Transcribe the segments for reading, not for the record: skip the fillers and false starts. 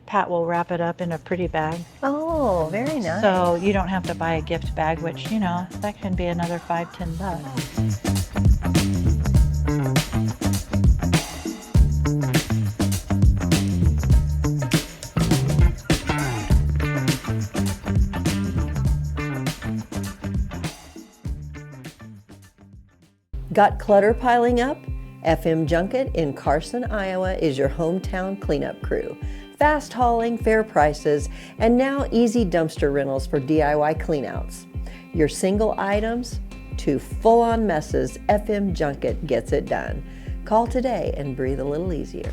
Pat will wrap it up in a pretty bag. Oh, very nice. So you don't have to buy a gift bag, which, you know, that can be another $5-10. Got clutter piling up? FM Junket in Carson, Iowa is your hometown cleanup crew. Fast hauling, fair prices, and now easy dumpster rentals for DIY cleanouts. Your single items to full-on messes, FM Junket gets it done. Call today and breathe a little easier.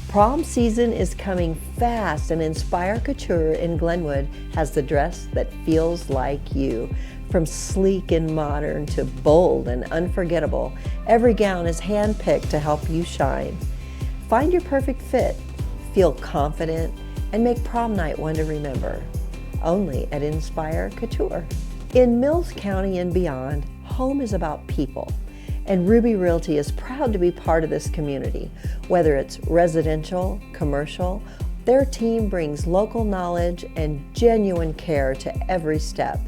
Prom season is coming fast, and Inspire Couture in Glenwood has the dress that feels like you. From sleek and modern to bold and unforgettable, every gown is handpicked to help you shine. Find your perfect fit, feel confident, and make prom night one to remember. Only at Inspire Couture. In Mills County and beyond, home is about people. And Ruby Realty is proud to be part of this community. Whether it's residential, commercial, their team brings local knowledge and genuine care to every step.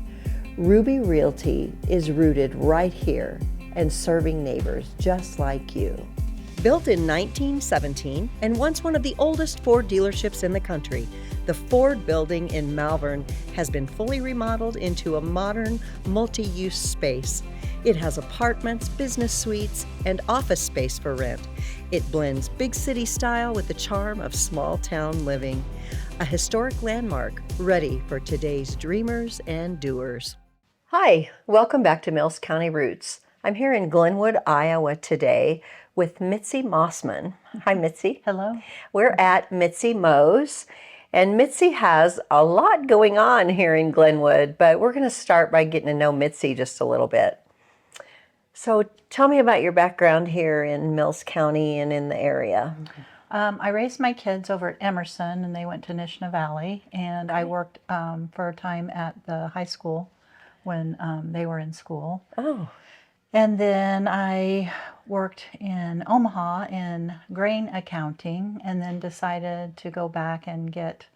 Ruby Realty is rooted right here and serving neighbors just like you. Built in 1917 and once one of the oldest Ford dealerships in the country, the Ford building in Malvern has been fully remodeled into a modern multi-use space. It has apartments, business suites, and office space for rent. It blends big city style with the charm of small town living. A historic landmark ready for today's dreamers and doers. Hi, welcome back to Mills County Roots. I'm here in Glenwood, Iowa today with Mitzi Mossman. Hi, Mitzi. Hello. We're at Mitzi Moe's, and Mitzi has a lot going on here in Glenwood, but we're going to start by getting to know Mitzi just a little bit. So tell me about your background here in Mills County and in the area. I raised my kids over at Emerson, and they went to Nishna Valley, and I worked for a time at the high school when they were in school. Oh. And then I worked in Omaha in grain accounting, and then decided to go back and get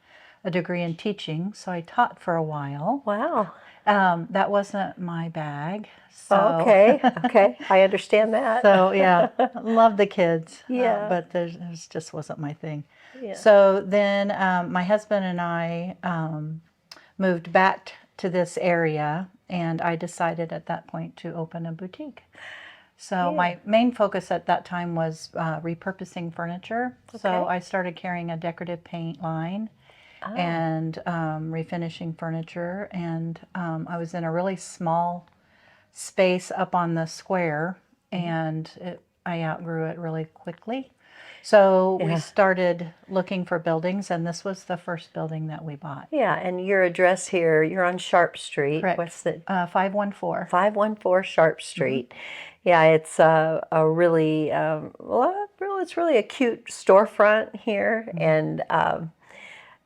a degree in teaching. So I taught for a while. Wow. That wasn't my bag. So. Okay, I understand that. So yeah, love the kids. Yeah. But it just wasn't my thing. Yeah. So then my husband and I moved back to this area, and I decided at that point to open a boutique. So my main focus at that time was repurposing furniture. So I started carrying a decorative paint line and refinishing furniture. And I was in a really small space up on the square, and I outgrew it really quickly. So we started looking for buildings, and this was the first building that we bought. Yeah, and your address here, you're on Sharp Street. Correct. What's the 514. 514 Sharp Street. Yeah, it's a really, it's really a cute storefront here. And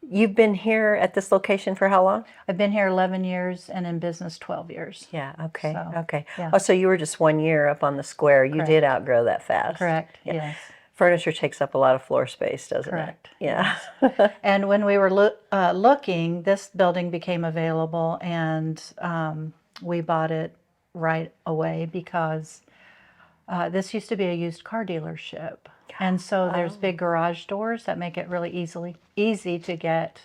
you've been here at this location for how long? I've been here 11 years and in business 12 years. Yeah, okay, So, okay. yeah. Oh, so you were just 1 year up on the square. You did outgrow that fast. Correct, Yeah. yes. Furniture takes up a lot of floor space, doesn't Correct. it? Yeah. And when we were looking, this building became available, and we bought it right away because this used to be a used car dealership. And so there's big garage doors that make it really easy to get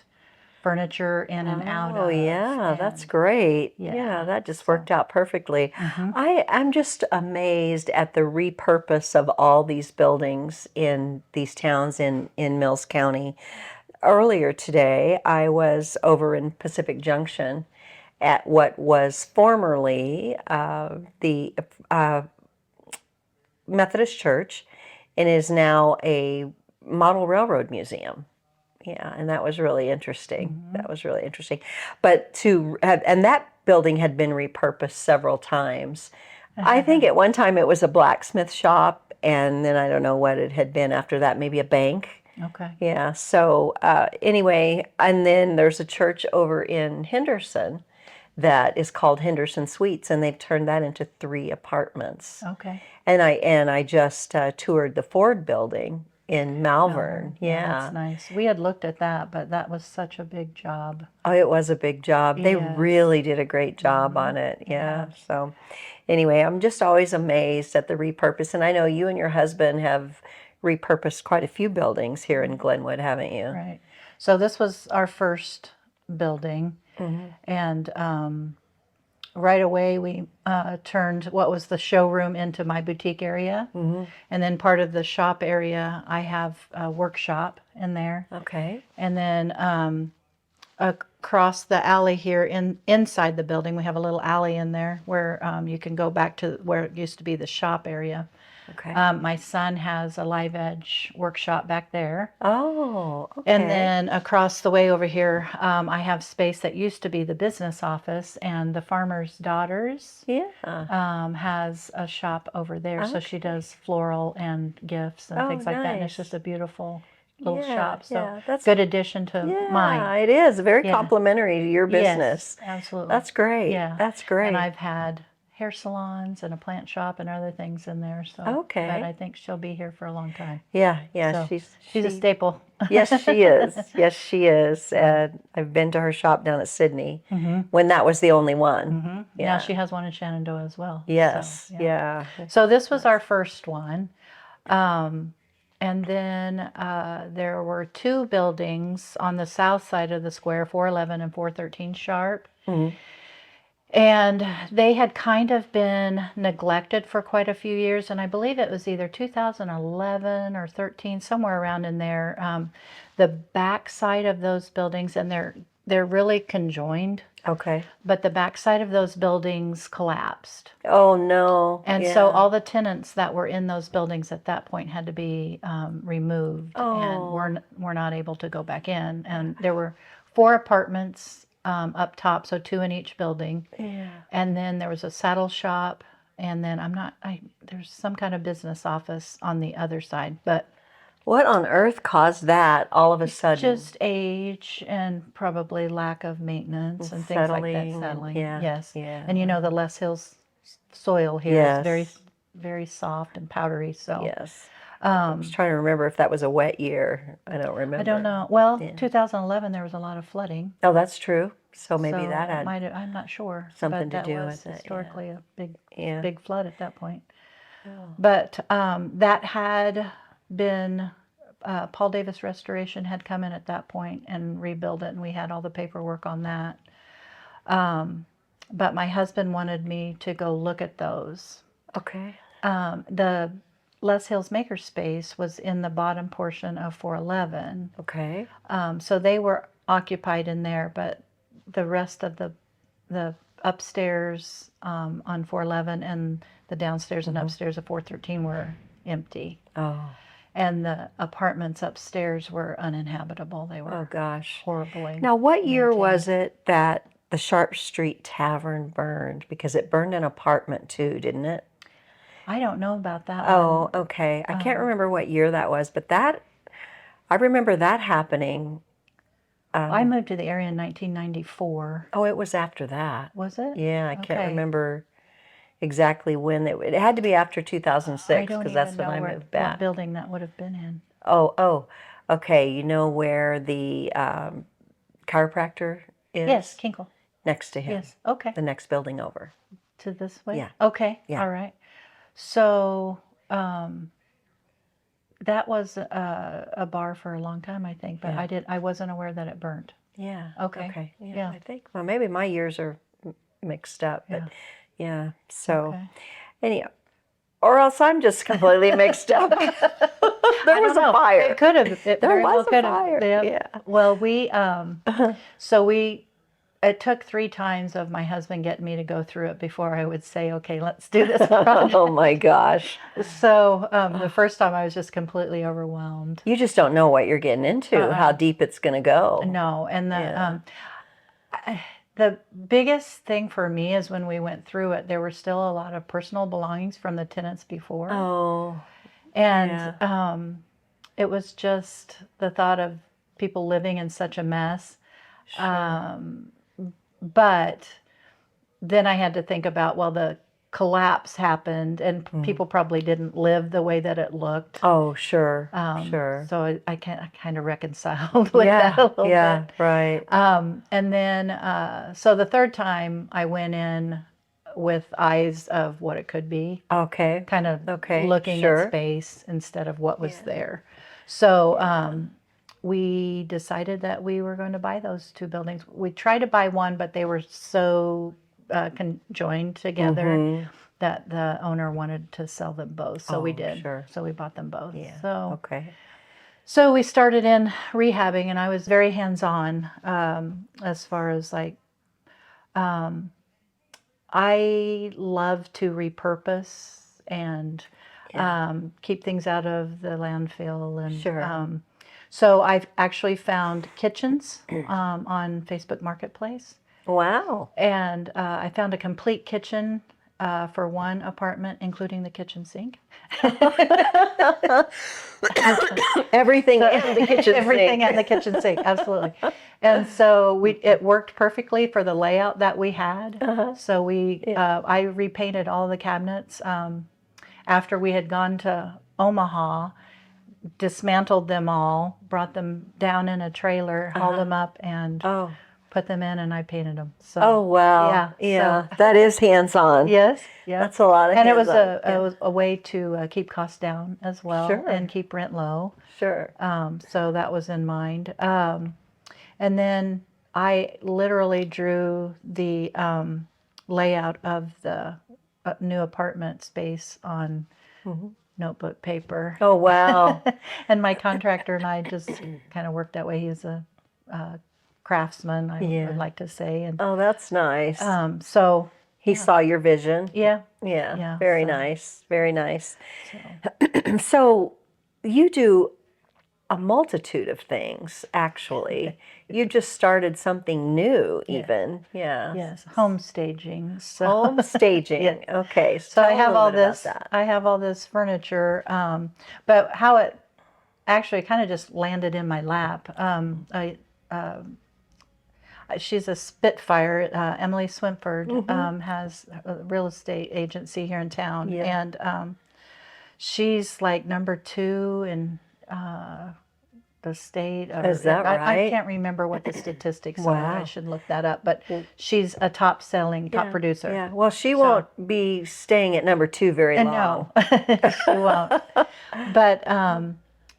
furniture in and out of. Oh, yeah, And that's great. yeah, Yeah, that just worked out perfectly. I'm just amazed at the repurpose of all these buildings in these towns in Mills County. Earlier today, I was over in Pacific Junction at what was formerly the Methodist Church, and is now a model railroad museum. Yeah, and that was really interesting. That was really interesting. But and that building had been repurposed several times. I think at one time it was a blacksmith shop, and then I don't know what it had been after that, maybe a bank. Okay. Yeah, so anyway, and then there's a church over in Henderson that is called Henderson Suites, and they've turned that into 3 apartments. Okay. And I just toured the Ford building, in Malvern. Yeah, that's Yeah. nice. We had looked at that, but that was such a big job. Oh, it was a big job. They Yes. really did a great job on it. Yeah. So anyway, I'm just always amazed at the repurpose. And I know you and your husband have repurposed quite a few buildings here in Glenwood, haven't you? Right. So this was our first building, and right away we turned what was the showroom into my boutique area, and then part of the shop area I have a workshop in there, Okay. and then across the alley here inside the building we have a little alley in there where you can go back to where it used to be the shop area. Okay. My son has a live edge workshop back there. Oh, okay. And then across the way over here, I have space that used to be the business office, and the farmer's daughters has a shop over there. So she does floral and gifts and things like that. And it's just a beautiful little shop. So that's good addition to mine. Yeah, it is very complimentary to your business. Yes, absolutely. That's great. Yeah. That's great. And I've had hair salons and a plant shop and other things in there. So Okay. but I think she'll be here for a long time. Yeah, yeah, So she's a she- staple. Yes, she is. Yes, she is. And I've been to her shop down at Sydney when that was the only one. Now she has one in Shenandoah as well. Yes, So, yeah. So this was our first one. And then there were two buildings on the south side of the square, 411 and 413 Sharp. And they had kind of been neglected for quite a few years. And I believe it was either 2011 or 13, somewhere around in there. The back side of those buildings, and they're really conjoined, Okay. but the back side of those buildings collapsed. Oh, no. And so all the tenants that were in those buildings at that point had to be removed, and we're not able to go back in. And there were 4 apartments up top, so 2 in each building. Yeah. And then there was a saddle shop, and then there's some kind of business office on the other side. But What on earth caused that all of a sudden? just age and probably lack of maintenance and things like that. Settling, Settling, yeah, yes. yeah. And the Les Hills soil here is Yes. very, very soft and powdery. So Yes. I was trying to remember if that was a wet year. I don't remember. I don't know. Well, 2011 there was a lot of flooding. Oh, that's true. So maybe So that it had might have, I'm not sure. something but that to do was with it, yeah. historically a Yeah. big flood at that point. But that had been Paul Davis Restoration had come in at that point and rebuilt it, and we had all the paperwork on that. But my husband wanted me to go look at those. Okay. The Les Hills Makerspace was in the bottom portion of 411. Okay. So they were occupied in there, but the rest of the upstairs on 411 and the downstairs and upstairs of 413 were empty. Oh. And the apartments upstairs were uninhabitable. They were Oh gosh. horribly. Now, what year was it that the Sharp Street Tavern burned? Because it burned an apartment too, didn't it? I don't know about that one. Oh, okay. I can't remember what year that was, but I remember that happening. I moved to the area in 1994. Oh, it was after that. Was it? Yeah, I can't Okay. remember exactly when it had to be after I 2006 don't because that's even when know I what moved back. building that would have been in. Oh, okay. You know where the chiropractor is? Yes, Kinkle. Next to him. Yes. Okay. The next building over. To this way? Yeah. Okay. Yeah. All right. So that was a bar for a long time, I think, but I wasn't aware that it burnt. Yeah. Okay. Yeah, Yeah. I think, well, maybe my years are mixed up, but yeah. So, Okay. anyhow, or else I'm just completely mixed up. There was a fire. It could have. It There very well was a could have. fire. Yep. Yeah. Well, it took 3 times of my husband getting me to go through it before I would say, okay, let's do this project. Oh my gosh. So the first time I was just completely overwhelmed. You just don't know what you're getting into, how deep it's going to go. No, and the biggest thing for me is when we went through it, there were still a lot of personal belongings from the tenants before. Oh. And it was just the thought of people living in such a mess. Sure. But then I had to think about, well, the collapse happened, and people probably didn't live the way that it looked. Oh, sure, sure. So I kind of reconciled with that a little bit. Right. And then, so the third time I went in with eyes of what it could be, Okay. kind of Okay, looking sure. at space instead of what was there. So we decided that we were going to buy those two buildings. We tried to buy one, but they were so conjoined together that the owner wanted to sell them both. So we did. Sure. So we bought them both. Yeah. So Okay. so we started in rehabbing, and I was very hands-on as far as like, I love to repurpose and keep things out of the landfill. And Sure. so I've actually found kitchens on Facebook Marketplace. Wow. And I found a complete kitchen for one apartment, including the kitchen sink. Everything in the kitchen Everything sink. in the kitchen sink, absolutely. And so it worked perfectly for the layout that we had. So I repainted all the cabinets after we had gone to Omaha, dismantled them all, brought them down in a trailer, hauled them up, and Oh. put them in, and I painted them. So Oh, wow. yeah, Yeah. so That is hands-on. yes, yeah, That's a lot of and it was hands-on. it was a way to keep costs down as well, Sure. and keep rent low. Sure. So that was in mind. And then I literally drew the layout of the new apartment space on notebook paper. Oh, wow. And my contractor and I just kind of worked that way. He's a craftsman, I would like to say. And Oh, that's nice. so He saw your vision. yeah, Yeah. Yeah, Very so- nice. Very nice. So you do a multitude of things, actually. You just started something new, even. Yeah. yes, home staging. So Home staging. Yeah. Okay. So tell I a have little all bit about this. that. I have all this furniture, but how it actually kind of just landed in my lap. She's a Spitfire. Emily Swinford has a real estate agency here in town, and she's like number 2 in the state. Is that I right? can't remember what the statistics Wow. are. I should look that up. But she's a top producer. Yeah. Well, she won't be staying at number 2 very And long. no, she won't. But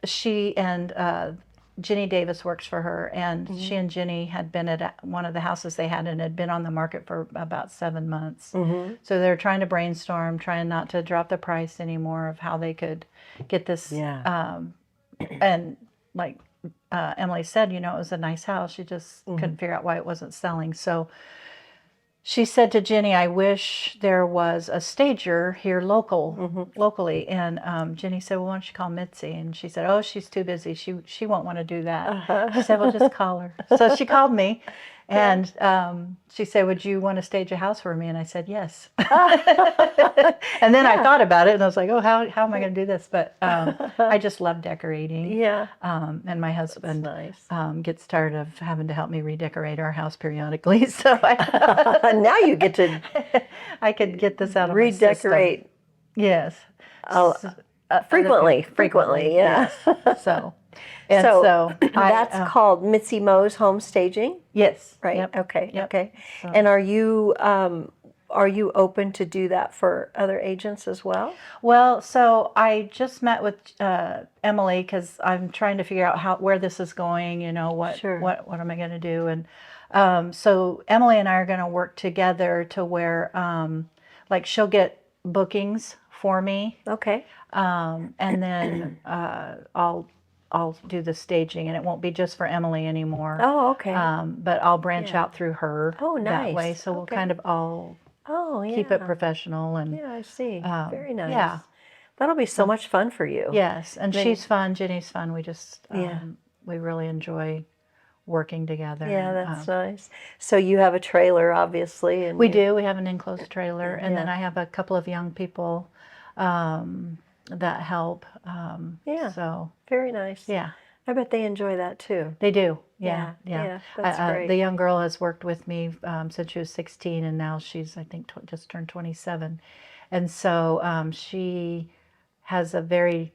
she and Ginny Davis works for her, and she and Ginny had been at one of the houses they had, and had been on the market for about 7 months. So they're trying to brainstorm, trying not to drop the price anymore of how they could get this. Yeah. And like Emily said, it was a nice house. She just couldn't figure out why it wasn't selling. So she said to Ginny, "I wish there was a stager here locally." And Ginny said, "Well, why don't you call Mitzi?" And she said, "Oh, she's too busy. She won't want to do that." She said, "Well, just call her." So she called me, and she said, "Would you want to stage a house for me?" And I said, "Yes." And then I thought about it, and I was like, "Oh, how am I going to do this?" But I just love decorating. Yeah. And my husband Nice. gets tired of having to help me redecorate our house periodically, so Now you get to I could get this out of my system. redecorate Yes. frequently. Yeah. Yes. So, and So, so, that's called Mitzi Moe's Home Staging, yes. right? Yep. Okay. Yep. Okay. So- And are you open to do that for other agents as well? Well, so I just met with Emily because I'm trying to figure out where this is going. What Sure. what am I going to do? And so Emily and I are going to work together to where like she'll get bookings for me, Okay. and then I'll do the staging, and it won't be just for Emily anymore. Oh, okay. But I'll branch out through her Oh, that way. nice. So we'll Okay. kind of all Oh, yeah. keep it professional and Yeah, I see. Very nice. yeah. That'll be so much fun for you. Yes, and Then- she's fun. Ginny's fun. We just Yeah. we really enjoy working together. Yeah, that's nice. So you have a trailer, obviously, and We do. We have an enclosed trailer, and then Yeah. I have a couple of young people that help. Yeah. So Very nice. yeah, I bet they enjoy that too. they do. Yeah, yeah. Yeah, that's The great. young girl has worked with me since she was 16, and now she's, I think, just turned 27. And so she has a very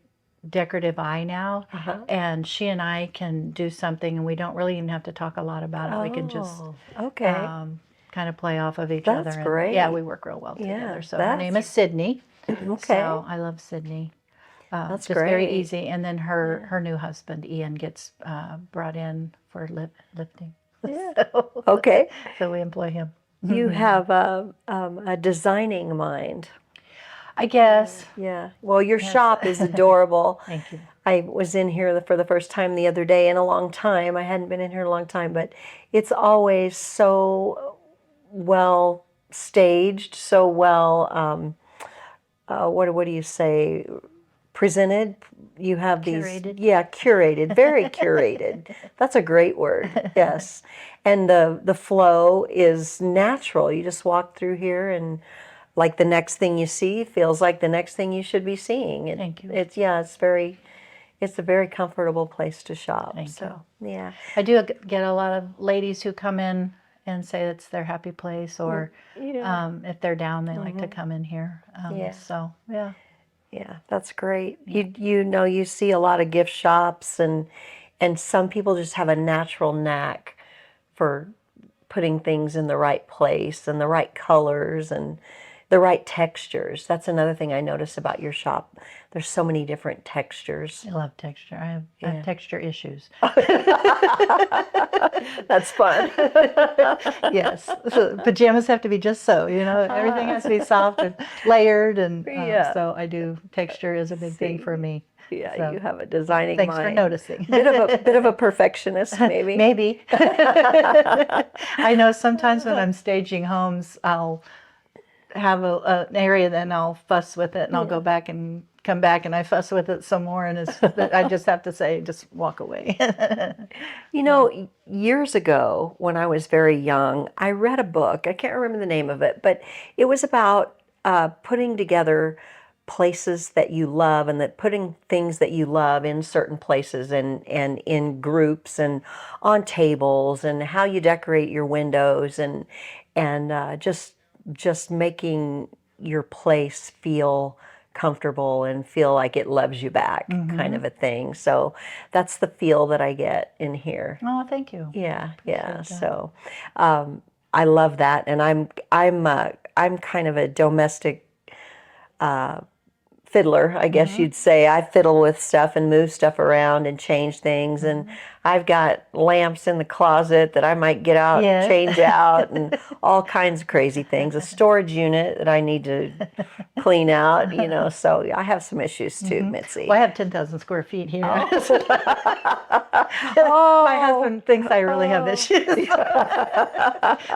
decorative eye now, and she and I can do something, and we don't really even have to talk a lot about it. We can just Oh, okay. kind of play off of each That's other, and yeah, great. we work real well together. Yeah, So her name is that's Sydney. okay. So I love Sydney. That's Just very great. easy. And then her new husband Ian gets brought in for lifting. Yeah. So, Okay. so we employ him. You have a designing mind. I guess. Yeah. Well, your Yes. shop is adorable. Thank you. I was in here for the first time the other day in a long time. I hadn't been in here in a long time, but it's always so well staged, so well, what do you say, presented. You have these, Curated. yeah, curated, very curated. That's a great word. Yes. And the flow is natural. You just walk through here and like the next thing you see feels like the next thing you should be seeing. Thank you. It's it's a very comfortable place to shop. Thank so yeah. I do get a lot of ladies who come in and say it's their happy place, or Yeah. if they're down, they like to come in here. Yeah. So yeah. Yeah, that's great. You know, you see a lot of gift shops, and some people just have a natural knack for putting things in the right place and the right colors and the right textures. That's another thing I notice about your shop. There's so many different textures. I love texture. I have texture issues. That's fun. Yes. So pajamas have to be just so, everything has to be soft and layered. And Yeah. so I do, texture is a big thing for me. Yeah, So, you have a designing thanks for mind. noticing. Bit of a perfectionist, maybe. Maybe. I know sometimes when I'm staging homes, I'll have an area, then I'll fuss with it, and I'll go back and come back, and I fuss with it some more, and I just have to say, just walk away. You know, years ago when I was very young, I read a book. I can't remember the name of it, but it was about putting together places that you love, and that putting things that you love in certain places, and in groups and on tables, and how you decorate your windows, and just making your place feel comfortable and feel like it loves you back, kind of a thing. So that's the feel that I get in here. Oh, thank you. Yeah, yeah. that. So I love that, and I'm kind of a domestic fiddler, I guess you'd say. I fiddle with stuff and move stuff around and change things, and I've got lamps in the closet that I might get out, Yes. change out, and all kinds of crazy things. A storage unit that I need to clean out, so I have some issues too, Mitzi. Well, I have 10,000 square feet here. Oh. My husband thinks I really have issues.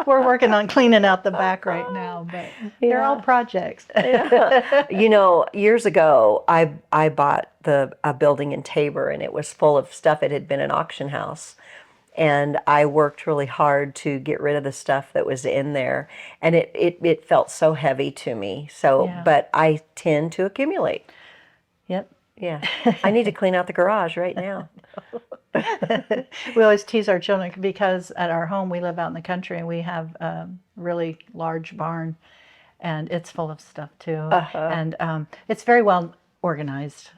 We're working on cleaning out the back right now, but they're all projects. Years ago, I bought a building in Tabor, and it was full of stuff. It had been an auction house, and I worked really hard to get rid of the stuff that was in there, and it felt so heavy to me. So, Yeah. but I tend to accumulate. Yep. Yeah, I need to clean out the garage right now. We always tease our children because at our home we live out in the country, and we have a really large barn, and it's full of stuff too. And it's very well organized.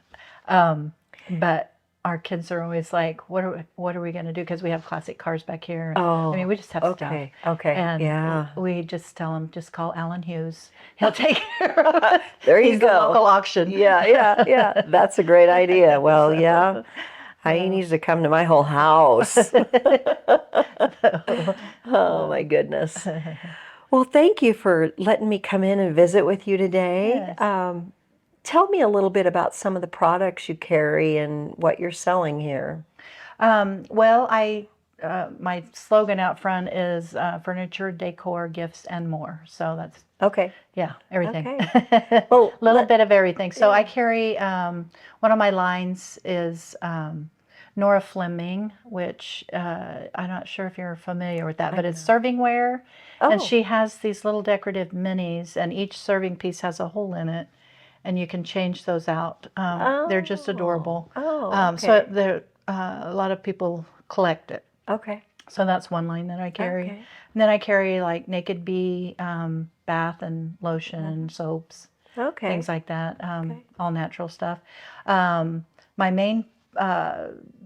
But our kids are always like, what are we going to do? Because we have classic cars back here. Oh, I mean, we just have okay, stuff. okay, And yeah. we just tell them, just call Alan Hughes. He'll take care of it. There you He's go. the local auction. Yeah. That's a great idea. Well, yeah. He needs to come to my whole house. Oh, my goodness. Well, thank you for letting me come in and visit with you today. Yes. Tell me a little bit about some of the products you carry and what you're selling here. Well, my slogan out front is furniture, decor, gifts, and more. So that's, Okay. yeah, everything. Okay. Well, A little bit of everything. So I carry, one of my lines is Nora Fleming, which I'm not sure if you're familiar with that, but it's servingware. And Oh. she has these little decorative minis, and each serving piece has a hole in it, and you can change those out. They're just adorable. Oh, So okay. a lot of people collect it. Okay. So that's one line that I carry. Okay. And then I carry like Naked Bee, bath and lotion, soaps, Okay. things like that, Okay. all natural stuff. My main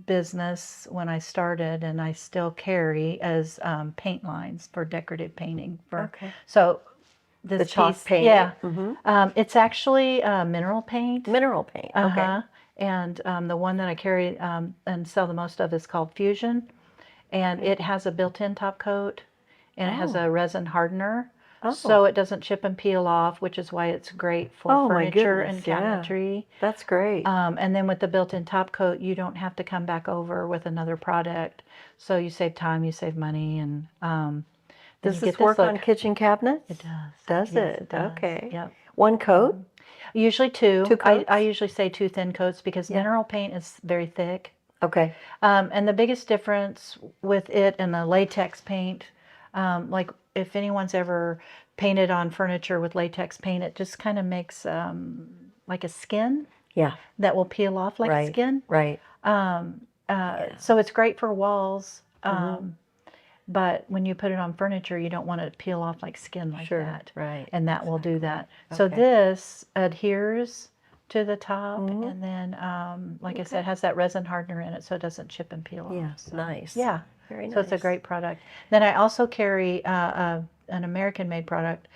business when I started, and I still carry, is paint lines for decorative painting. Okay. So this The chalk piece, paint. yeah, Mm-hmm. it's actually mineral paint. Mineral paint. Okay. Uh-huh. And the one that I carry and sell the most of is called Fusion, and it has a built-in top coat, and it has a resin hardener, so it doesn't chip and peel off, which is why it's great for Oh, my furniture goodness, and yeah. cabinetry. That's great. And then with the built-in top coat, you don't have to come back over with another product, so you save time, you save money, and then Does you this get work this on look. kitchen cabinets? It does. Does Yes, it? it does. Okay. Yep. One coat? Usually two. Two coats? I usually say 2 thin coats because mineral paint is very thick. Okay. And the biggest difference with it and the latex paint, like if anyone's ever painted on furniture with latex paint, it just kind of makes like a skin Yeah. that will peel off like Right. skin. Right. So it's great for walls. But when you put it on furniture, you don't want it to peel off like skin like Sure. that. Right. And that will do that. So Okay. this adheres to the top, and then, like I said, has that resin hardener in it, so it doesn't chip and peel Yeah. off. So, Nice. yeah. Very nice. So it's a great product. Then I also carry an American-made product.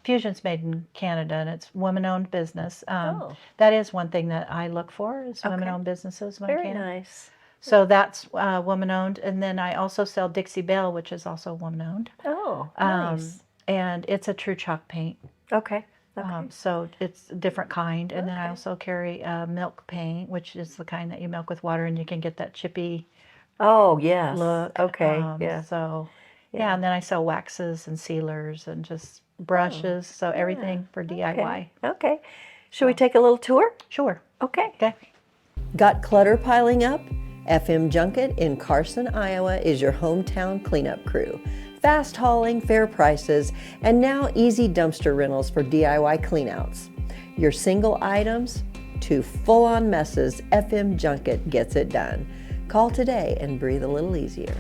Fusion's made in Canada, and it's woman-owned business. That is one thing that I look for, is women-owned businesses when I Very can. nice. So that's woman-owned. And then I also sell Dixie Belle, which is also woman-owned. Oh, nice. And it's a true chalk paint. Okay. Okay. So it's a different kind. And then I also carry milk paint, which is the kind that you milk with water, and you can get that chippy Oh, yes. look. Okay. Yeah. So, yeah, and then I sell waxes and sealers and just brushes. So everything for DIY. Okay. Should we take a little tour? Sure. Okay. Okay. Got clutter piling up? FM Junket in Carson, Iowa is your hometown cleanup crew. Fast hauling, fair prices, and now easy dumpster rentals for DIY cleanouts. Your single items to full-on messes, FM Junket gets it done. Call today and breathe a little easier.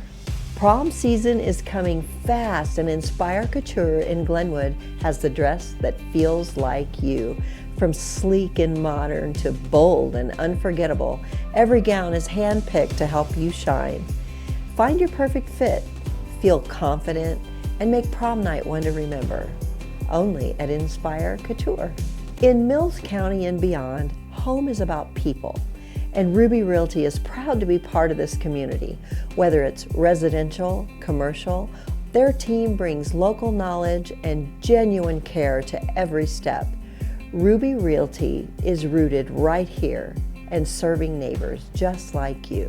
Prom season is coming fast, and Inspire Couture in Glenwood has the dress that feels like you. From sleek and modern to bold and unforgettable, every gown is handpicked to help you shine. Find your perfect fit, feel confident, and make prom night one to remember. Only at Inspire Couture. In Mills County and beyond, home is about people, and Ruby Realty is proud to be part of this community. Whether it's residential, commercial, their team brings local knowledge and genuine care to every step. Ruby Realty is rooted right here and serving neighbors just like you.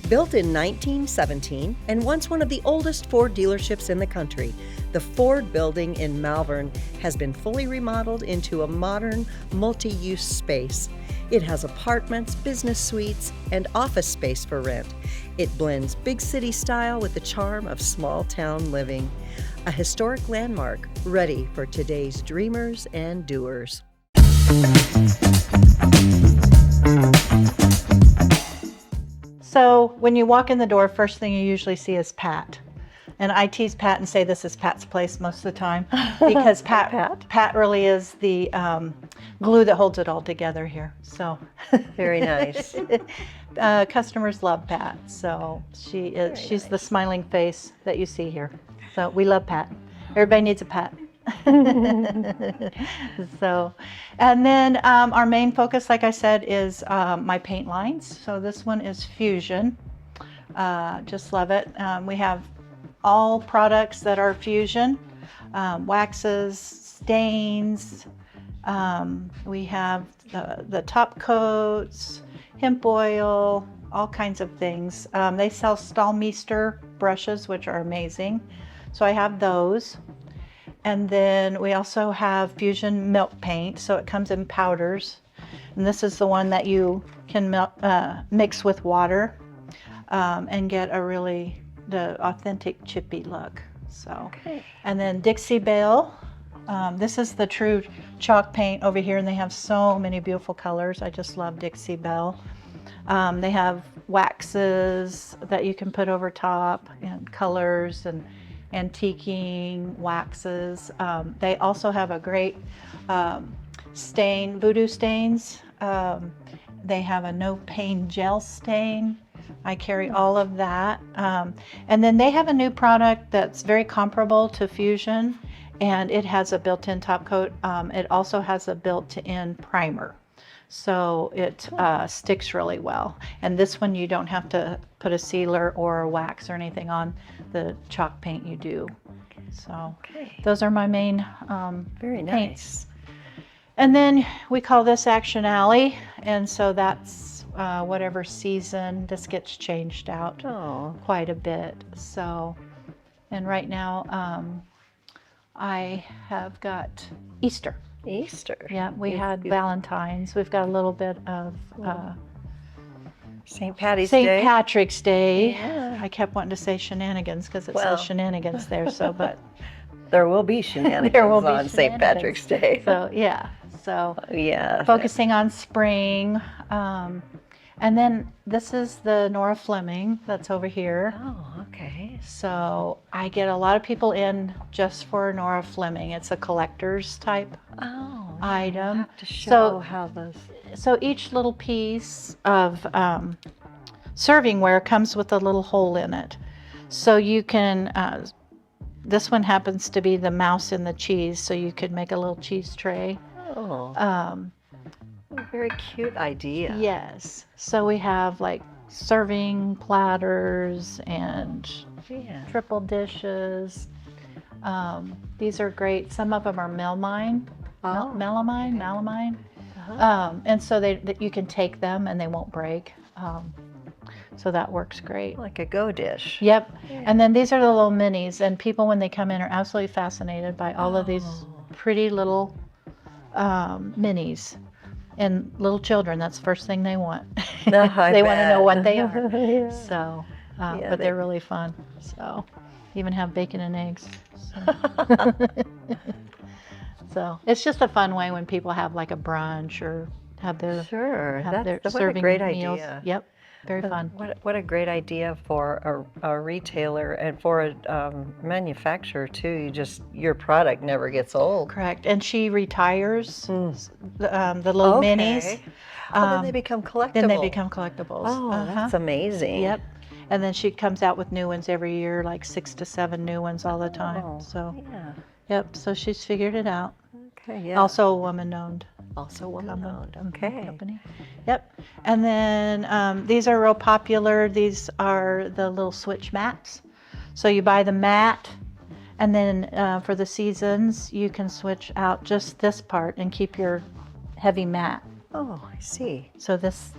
Built in 1917 and once one of the oldest Ford dealerships in the country, the Ford building in Malvern has been fully remodeled into a modern multi-use space. It has apartments, business suites, and office space for rent. It blends big city style with the charm of small town living. A historic landmark ready for today's dreamers and doers. So when you walk in the door, first thing you usually see is Pat. And I tease Pat and say this is Pat's place most of the time because Pat really is the glue that holds it all together here. So Very nice. customers love Pat. So she's the smiling face that you see here. So we love Pat. Everybody needs a Pat. So, and then our main focus, like I said, is my paint lines. So this one is Fusion. Just love it. We have all products that are Fusion, waxes, stains. We have the top coats, hemp oil, all kinds of things. They sell Stahlmeister brushes, which are amazing. So I have those. And then we also have Fusion milk paint, so it comes in powders. And this is the one that you can mix with water and get the authentic chippy look. So, and then Dixie Belle. This is the true chalk paint over here, and they have so many beautiful colors. I just love Dixie Belle. They have waxes that you can put over top, and colors and antiquing waxes. They also have a great voodoo stains. They have a no pain gel stain. I carry all of that. And then they have a new product that's very comparable to Fusion, and it has a built-in top coat. It also has a built-in primer. So it sticks really well. And this one you don't have to put a sealer or a wax or anything on. The chalk paint you do. So those are my main Very paints. nice. And then we call this Action Alley, and so that's whatever season. This gets changed out quite a bit. So, and right now I have got Easter. Easter. Yeah, we had Valentine's. We've got a little bit of St. Patty's St. Day. Patrick's Day. Yeah. I kept wanting to say shenanigans because it says shenanigans there. So, but There will be shenanigans There will be on St. Patrick's Day. so yeah. So Yeah. focusing on spring. And then this is the Nora Fleming that's over here. Oh, okay. So I get a lot of people in just for Nora Fleming. It's a collector's type Oh, item. have to show So- how those. So each little piece of servingware comes with a little hole in it. So you can, this one happens to be the mouse in the cheese, so you could make a little cheese tray. Oh, very cute idea. Yes. So we have like serving platters and Yeah. triple dishes. These are great. Some of them are melamine. Melamine. And so that you can take them and they won't break. So that works great. Like a go dish. Yep. And then these are the little minis, and people when they come in are absolutely fascinated by all of these pretty little minis. And little children, that's the first thing they want. No, I They want to know bet. what they are. Yeah. So, Yeah, but they- they're really fun. So, even have bacon and eggs. So. So it's just a fun way when people have like a brunch or have their Sure. have their What a serving great meals. idea. Yep, very fun. What a great idea for a retailer and for a manufacturer too. Your product never gets old. Correct. And she retires the little minis. Then they become collectible. Then they become collectibles. Oh, that's amazing. Yep. And then she comes out with new ones every year, like 6 to 7 new ones all the time. Oh, So, yeah. yep. So she's figured it out. Okay. Yeah. Also a woman-owned Also woman-owned. Okay. company. Yep. And then these are real popular. These are the little switch mats. So you buy the mat, and then for the seasons, you can switch out just this part and keep your heavy mat. Oh, I see. So this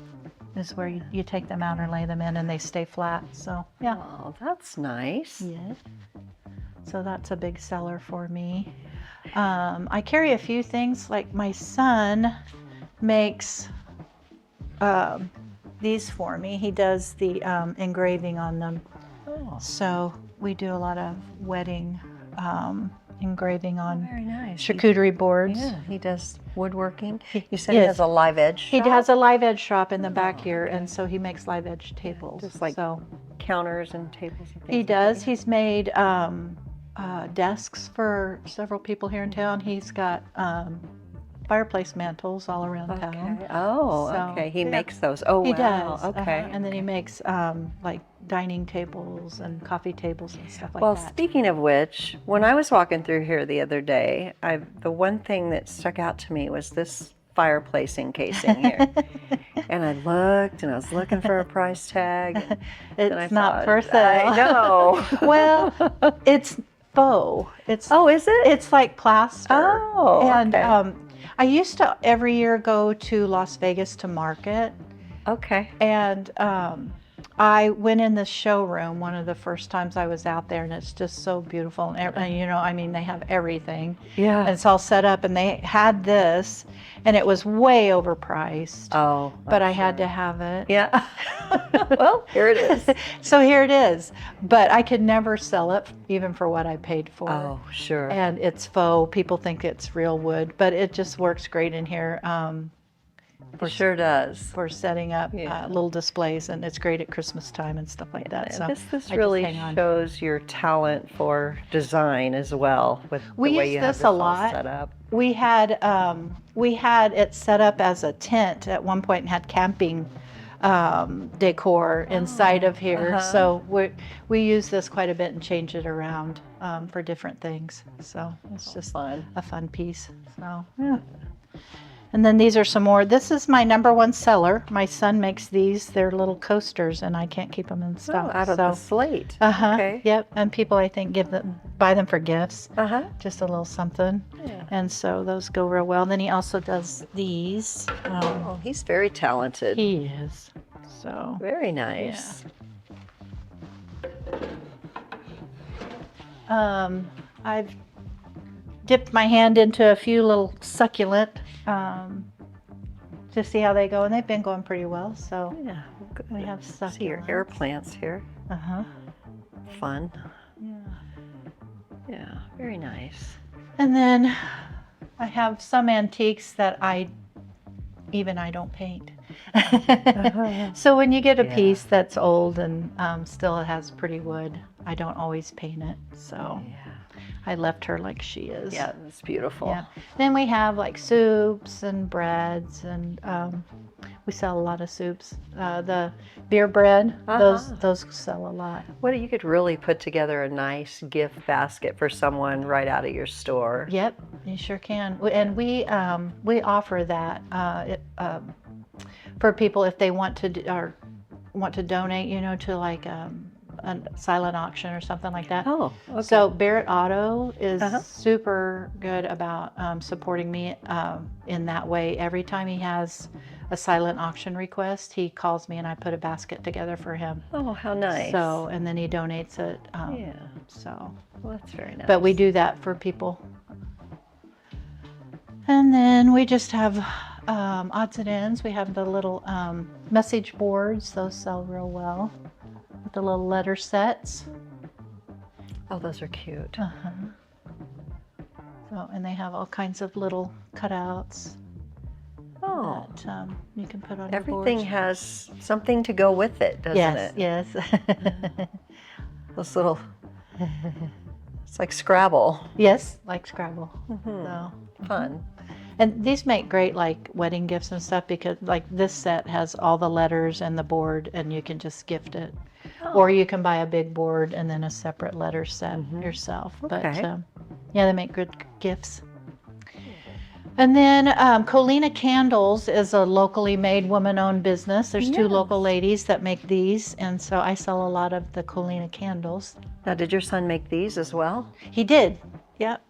is where you take them out or lay them in, and they stay flat. So yeah. Oh, that's nice. Yes. So that's a big seller for me. I carry a few things, like my son makes these for me. He does the engraving on them. Oh, So we do a lot of wedding engraving on very nice. charcuterie boards. Yeah, he does woodworking. You said Yes. he has a live edge He shop? has a live edge shop in the back here, and so he makes live edge tables. Just like so counters and tables and things. he like does. that. He's made desks for several people here in town. He's got fireplace mantles all around town. Okay. Oh, So, okay. He yeah. makes those. Oh, He wow. does. Okay. And then he makes like dining tables and coffee tables and stuff like Well, that. speaking of which, when I was walking through here the other day, the one thing that stuck out to me was this fireplace encasing here. And I looked, and I was looking for a price tag. And I It's not thought, for sale. I know. Well, it's faux. It's Oh, is it? it's like plaster. Oh, And okay. I used to every year go to Las Vegas to market, Okay. and I went in the showroom one of the first times I was out there, and it's just so beautiful. And you know, I mean, they have everything. Yeah. And it's all set up, and they had this, and it was way overpriced. Oh. but I had to have it. Yeah. Well, here it is. So here it is. But I could never sell it, even for what I paid for. Oh, sure. And it's faux. People think it's real wood, but it just works great in here. for It sure does. for setting up Yeah. little displays, and it's great at Christmas time and stuff like that. So This I just really hang on. shows your talent for design as well, with We the way use you have this this a all lot. set up. We had it set up as a tent at one point and had camping decor inside of here. So we use this quite a bit and change it around for different things. So it's just Fun. a fun piece. So yeah. And then these are some more. This is my #1 seller. My son makes these. They're little coasters, and I can't keep them in Oh, stock. out of the slate. Okay. Yep. And people, I think, buy them for gifts. Just Just a little something. Yeah. And so those go real well. Then he also does these. Oh, he's very talented. He is. So Very nice. I've dipped my hand into a few little succulent to see how they go, and they've been going pretty well. So Yeah. Good. we have succulents. See your air plants here. Fun. Yeah. Yeah. Very nice. And then I have some antiques that I don't paint. So when you get a Yeah. piece that's old and still has pretty wood, I don't always paint it. So Yeah. I left her like she is. Yeah, that's beautiful. Yeah. Then we have like soups and breads, and we sell a lot of soups. The beer bread, those sell a lot. What you could really put together a nice gift basket for someone right out of your store. Yep, you sure can. And we offer that for people if they want to donate, to like a silent auction or something like that. Oh, okay. So Barrett Auto is super good about supporting me in that way. Every time he has a silent auction request, he calls me and I put a basket together for him. Oh, how nice. So, and then he donates it. Yeah. So, Well, that's very nice. but we do that for people. And then we just have odds and ends. We have the little message boards. Those sell real well. With the little letter sets. Oh, those are cute. So, and they have all kinds of little cutouts Oh, that you can put on everything your boards. has something to go with it, doesn't it? Yes. Those little, it's like Scrabble. Yes, like Scrabble. So, Fun. and these make great like wedding gifts and stuff because like this set has all the letters and the board, and you can just gift it. Or you can buy a big board and then a separate letter set yourself. But Okay. yeah, they make good gifts. And then Colina Candles is a locally made woman-owned business. There's two local ladies that make these, and so I sell a lot of the Colina candles. Now, did your son make these as well? He did. Yep.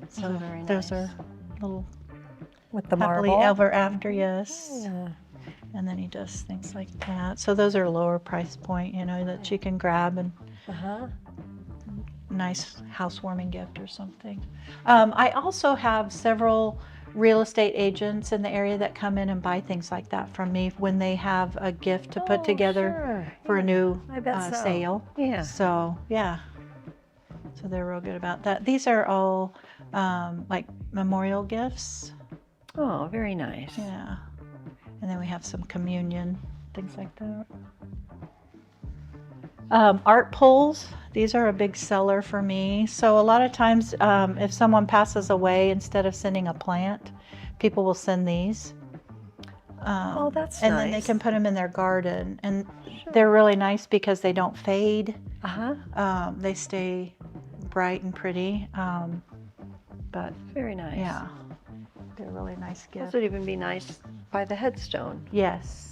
So very those nice. are little With the happily marble? ever after, yes. Yeah. And then he does things like that. So those are lower price point, that you can grab and nice housewarming gift or something. I also have several real estate agents in the area that come in and buy things like that from me when they have a gift to put together for a new I bet so. sale. Yeah. So yeah. So they're real good about that. These are all like memorial gifts. Oh, very nice. Yeah. And then we have some communion, things like that. Art pulls, these are a big seller for me. So a lot of times if someone passes away, instead of sending a plant, people will send these. Oh, that's and nice. then they can put them in their garden. And they're really nice because they don't fade. They stay bright and pretty. But Very nice. yeah, they're a really nice Those gift. would even be nice by the headstone. Yes.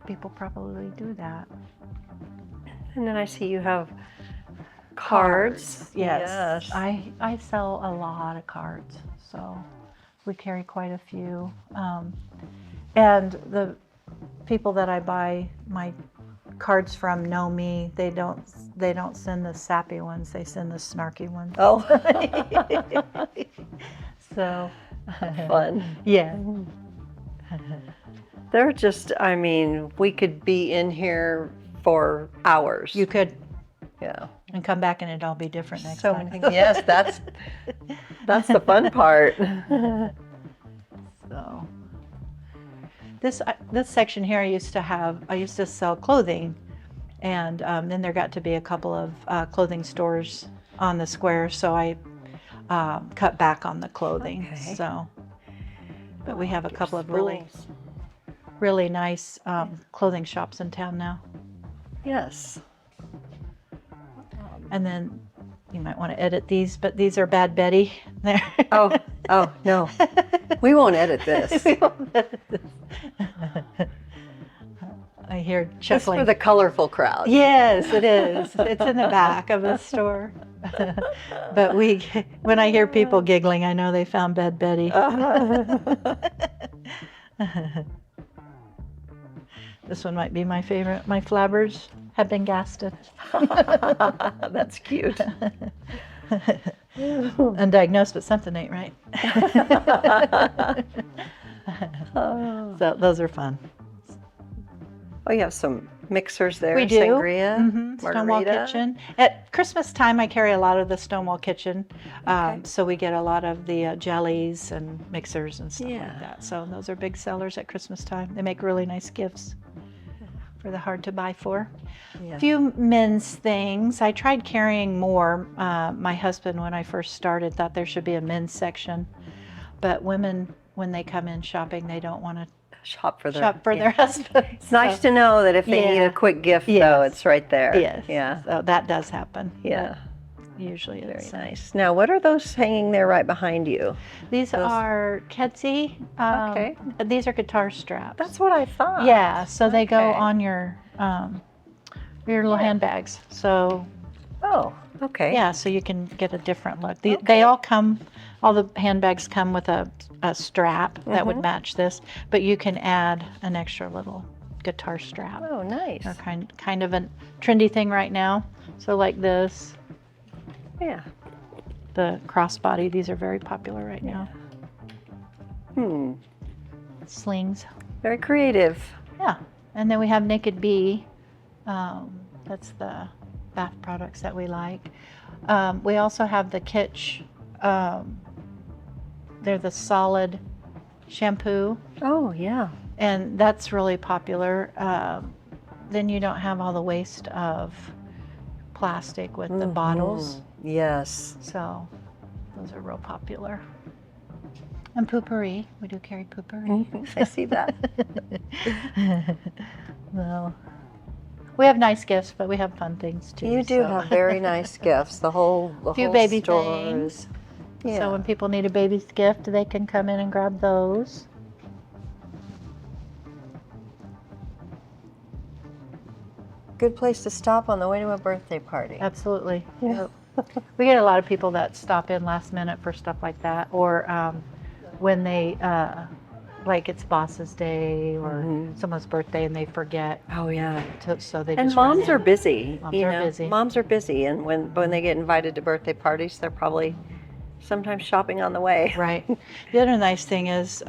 People probably do that. And then I see you have cards. Yes. I sell a lot of cards, so we carry quite a few. And the people that I buy my cards from know me. They don't send the sappy ones. They send the snarky ones. Oh, So fun. yeah. They're just, I mean, we could be in here for hours. You could Yeah. and come back and it'd all be different next So time. many things. Yes, that's the fun part. So This section here, I used to sell clothing, and then there got to be a couple of clothing stores on the square, so I cut back on the clothing. Okay. So, but we have a couple of really nice clothing shops in town now. Yes. And then you might want to edit these, but these are Bad Betty. There. Oh no, we won't edit this. We won't edit this. I hear Just chuckling. for the colorful crowd. Yes, it is. It's in the back of the store. But when I hear people giggling, I know they found Bad Betty. This one might be my favorite. My flabbers have been gasted. That's cute. Undiagnosed, but something ain't right. So those are fun. Oh, you have some mixers there. We do. Sangria, Stonewall margarita. Kitchen. At Christmas time, I carry a lot of the Stonewall Kitchen. So we get a lot of the jellies and mixers and stuff like that. So those are big sellers at Christmas time. They make really nice gifts for the hard to buy for. Yeah. A few men's things. I tried carrying more. My husband, when I first started, thought there should be a men's section. But women, when they come in shopping, they don't want to Shop for their husbands. It's nice to know that if they need a quick gift, though, it's right there. Yes. Yeah. So that does happen. Yeah. Usually Very it's nice. Now, what are those hanging there right behind you? These are Ketsy. Okay. These are guitar straps. That's what I thought. Yeah, so they go Okay. on your little handbags. So Oh, okay. yeah, so you can get a different look. They all the handbags come with a strap that would match this, but you can add an extra little guitar strap. Oh, nice. They're kind of a trendy thing right now. So like this, Yeah. the crossbody, these are very popular right now. Slings. Very creative. Yeah, and then we have Naked Bee. That's the bath products that we like. We also have the Kitsch. They're the solid shampoo, Oh, yeah. and that's really popular. Then you don't have all the waste of plastic with the bottles. Yes. So those are real popular. And Poopery. We do carry Poopery. I see that. Well, we have nice gifts, but we have fun things too. You do so. have very nice gifts. The whole Few baby store things. is. Yeah. So when people need a baby's gift, they can come in and grab those. Good place to stop on the way to a birthday party. Absolutely. Yeah. We get a lot of people that stop in last minute for stuff like that, or when they, like it's boss's day or someone's birthday and they forget. Oh, yeah. So they And just run moms in. are busy. Moms you are know? busy. Moms are busy, and when they get invited to birthday parties, they're probably sometimes shopping on the way. Right. The other nice thing is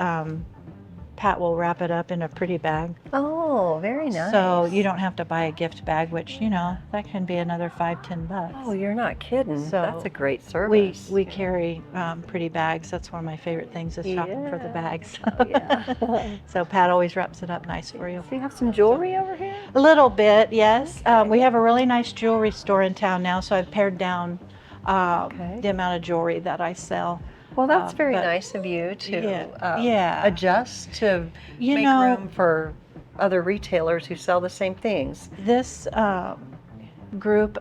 Pat will wrap it up in a pretty bag. Oh, very nice. So you don't have to buy a gift bag, which, that can be another $5-10. Oh, you're not kidding. So That's a great service. We carry pretty bags. That's one of my favorite things is shopping for the bags. Oh, yeah. So Pat always wraps it up nice for you. Do you have some jewelry over here? A little bit, yes. We have a really nice jewelry store in town now, so I've pared down the amount of jewelry that I sell. Well, that's very but- nice of you to yeah. adjust to You make know- room for other retailers who sell the same things. This group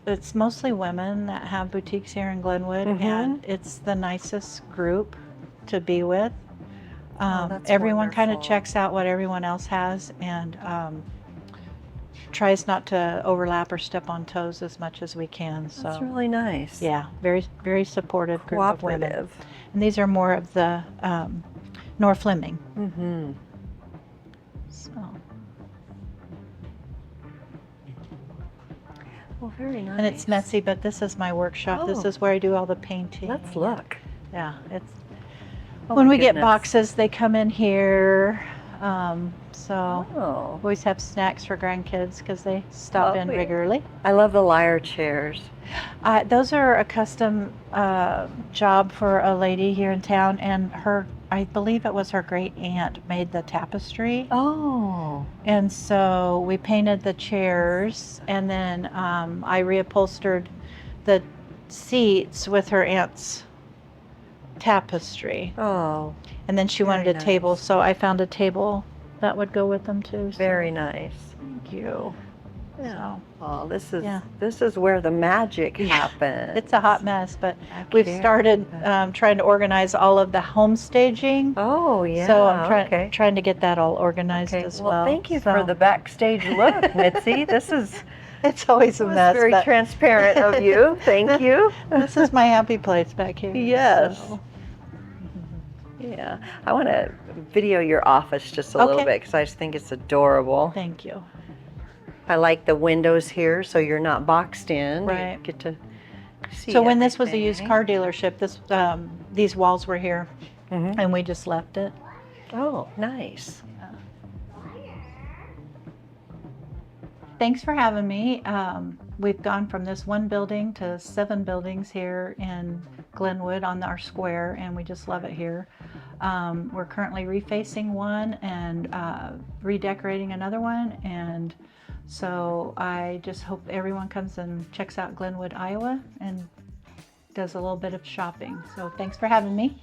it's mostly women that have boutiques here in Glenwood, and it's the nicest group to be with. That's Everyone kind of wonderful. checks out what everyone else has and tries not to overlap or step on toes as much as we can. So That's really nice. yeah, very, very supportive group of women. Cooperative. And these are more of the Nor Fleming. Mm-hmm. So Well, very nice. and it's messy, but this is my workshop. This Oh. is where I do all the painting. Let's look. Yeah, it's Oh, when my we get goodness. boxes, they come in here. So Oh, always have snacks for grandkids because they stop in Lovely. regularly. I love the lyre chairs. Those are a custom job for a lady here in town, and I believe it was her great aunt made the tapestry. Oh, And so we painted the chairs, and then I reupholstered the seats with her aunt's tapestry. oh, And then she wanted very a table, nice. so I found a table that would go with them too. So Very nice. thank you. Yeah. So Oh, Yeah. this is where the magic happens. it's a hot mess, but we've Okay. started trying to organize all of the home staging. Oh, yeah. So I'm okay. trying to get that all organized Okay. as Well, well. thank you So for the backstage look, Mitzi. This is it's always a was mess. very but transparent of you. Thank you. this is my happy place back here. Yes. So. Yeah. I want to video your office just a little Okay. bit because I just think it's adorable. Thank you. I like the windows here so you're not boxed in. Right. You get to see So when this was a used everything. car dealership, these walls were here, Mhm. and we just left it. Oh, nice. Thanks for having me. We've gone from this one building to 7 buildings here in Glenwood on our square, and we just love it here. We're currently refacing one and redecorating another one, and so I just hope everyone comes and checks out Glenwood, Iowa, and does a little bit of shopping. So thanks for having me.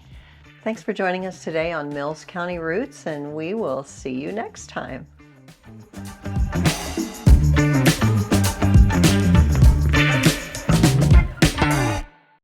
Thanks for joining us today on Mills County Roots, and we will see you next time.